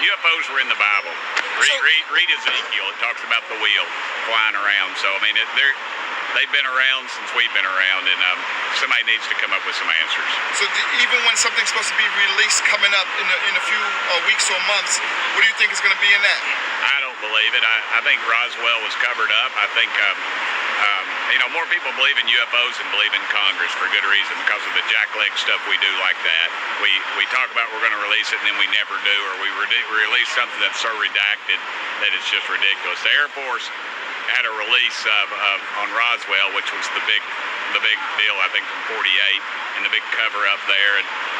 UFOs were in the Bible. Read Ezekiel. It talks about the wheel flying around. So, I mean, they've been around since we've been around, and somebody needs to come up with some answers. So even when something's supposed to be released coming up in a few weeks or months, what do you think is going to be in that? I don't believe it. I think Roswell was covered up. I think, more people believe in UFOs than believe in Congress for good reason, because of the jackleg stuff we do like that. We talk about we're going to release it, and then we never do, or we release something that's so redacted that it's just ridiculous. The Air Force had a release on Roswell, which was the big deal, I think, from '48, and the big cover up there,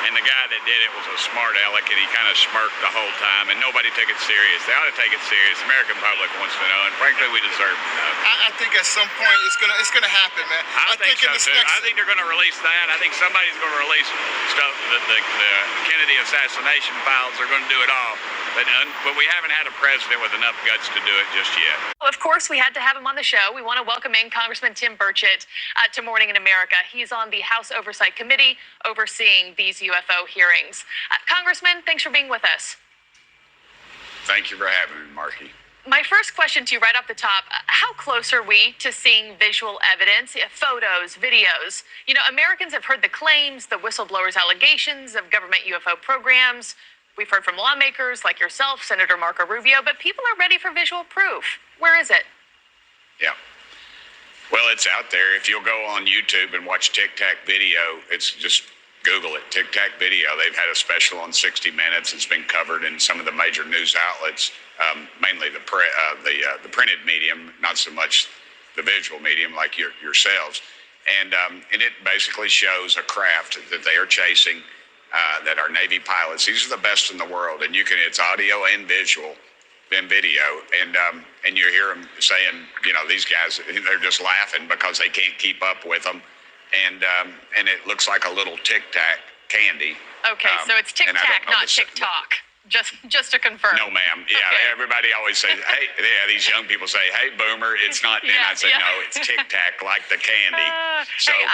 and the guy that did it was a smart aleck, and he kind of smirked the whole time, and nobody took it serious. They ought to take it serious. The American public wants to know, and frankly, we deserve to know. I think at some point it's gonna happen, man. I think so too. I think they're going to release that. I think somebody's going to release stuff. The Kennedy assassination files. They're going to do it all. But we haven't had a president with enough guts to do it just yet. Well, of course, we had to have him on the show. We want to welcome in Congressman Tim Burchett to Morning in America. He's on the House Oversight Committee overseeing these UFO hearings. Congressman, thanks for being with us. Thank you for having me, Marky. My first question to you right off the top, how close are we to seeing visual evidence, photos, videos? Americans have heard the claims, the whistleblowers' allegations of government UFO programs. We've heard from lawmakers like yourself, Senator Marco Rubio, but people are ready for visual proof. Where is it? Yeah. Well, it's out there. If you'll go on YouTube and watch Tic Tac video, it's just Google it, Tic Tac video. They've had a special on 60 Minutes. It's been covered in some of the major news outlets, mainly the printed medium, not so much the visual medium like yourselves. And it basically shows a craft that they are chasing. That are Navy pilots. These are the best in the world, and it's audio and visual, and video, and you hear them saying, these guys, they're just laughing because they can't keep up with them, and it looks like a little Tic Tac candy. Okay, so it's Tic Tac, not TikTok. Just to confirm. No, ma'am. Yeah, okay. Everybody always says, hey, these young people say, hey, boomer, it's not. And I say, no, it's Tic Tac, like the candy.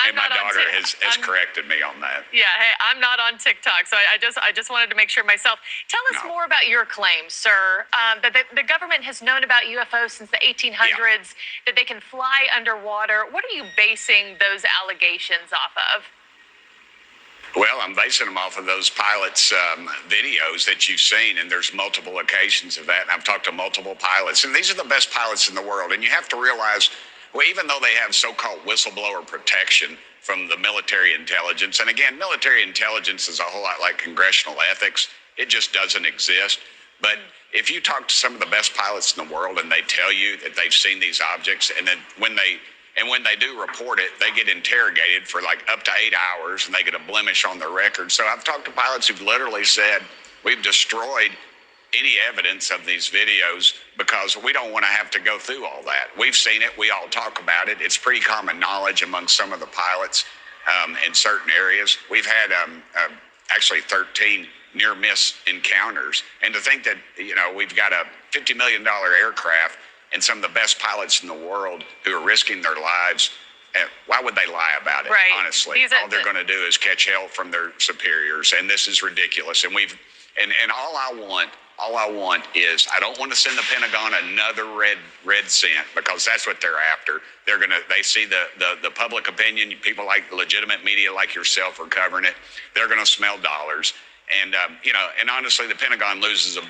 And my daughter has corrected me on that. Yeah, hey, I'm not on TikTok, so I just wanted to make sure myself. Tell us more about your claims, sir, that the government has known about UFOs since the 1800s, that they can fly underwater. What are you basing those allegations off of? Well, I'm basing them off of those pilots' videos that you've seen, and there's multiple occasions of that. And I've talked to multiple pilots, and these are the best pilots in the world. And you have to realize, well, even though they have so-called whistleblower protection from the military intelligence, and again, military intelligence is a whole lot like congressional ethics. It just doesn't exist. But if you talk to some of the best pilots in the world, and they tell you that they've seen these objects, and then when they do report it, they get interrogated for like up to 8 hours, and they get a blemish on their record. So I've talked to pilots who've literally said, we've destroyed any evidence of these videos because we don't want to have to go through all that. We've seen it. We all talk about it. It's pretty common knowledge among some of the pilots in certain areas. We've had actually 13 near-miss encounters. And to think that, we've got a $50 million aircraft and some of the best pilots in the world who are risking their lives, why would they lie about it? Right. Honestly, all they're going to do is catch hell from their superiors, and this is ridiculous. And all I want is, I don't want to send the Pentagon another red cent, because that's what they're after. They see the public opinion, people like legitimate media like yourself are covering it. They're going to smell dollars. And, and honestly, the Pentagon loses over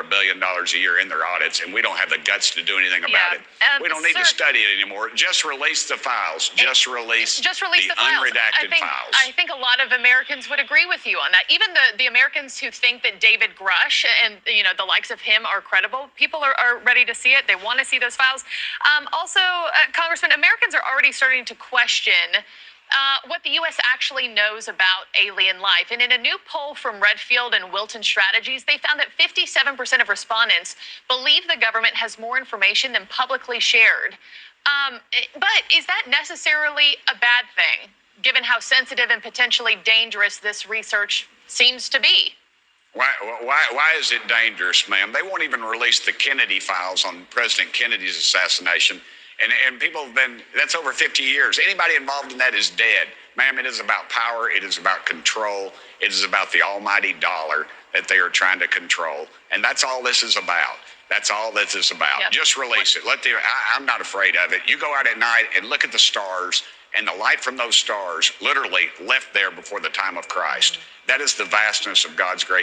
$1 billion a year in their audits, and we don't have the guts to do anything about it. We don't need to study it anymore. Just release the files. Just release the unredacted files. I think a lot of Americans would agree with you on that. Even the Americans who think that David Grush and, the likes of him are credible, people are ready to see it. They want to see those files. Also, Congressman, Americans are already starting to question what the U.S. actually knows about alien life. And in a new poll from Redfield and Wilton Strategies, they found that 57% of respondents believe the government has more information than publicly shared. But is that necessarily a bad thing, given how sensitive and potentially dangerous this research seems to be? Why is it dangerous, ma'am? They won't even release the Kennedy files on President Kennedy's assassination. And people have been, that's over 50 years. Anybody involved in that is dead. Ma'am, it is about power. It is about control. It is about the almighty dollar that they are trying to control. And that's all this is about. That's all this is about. Yep. Just release it. I'm not afraid of it. You go out at night and look at the stars, and the light from those stars literally left there before the time of Christ. That is the vastness of God's great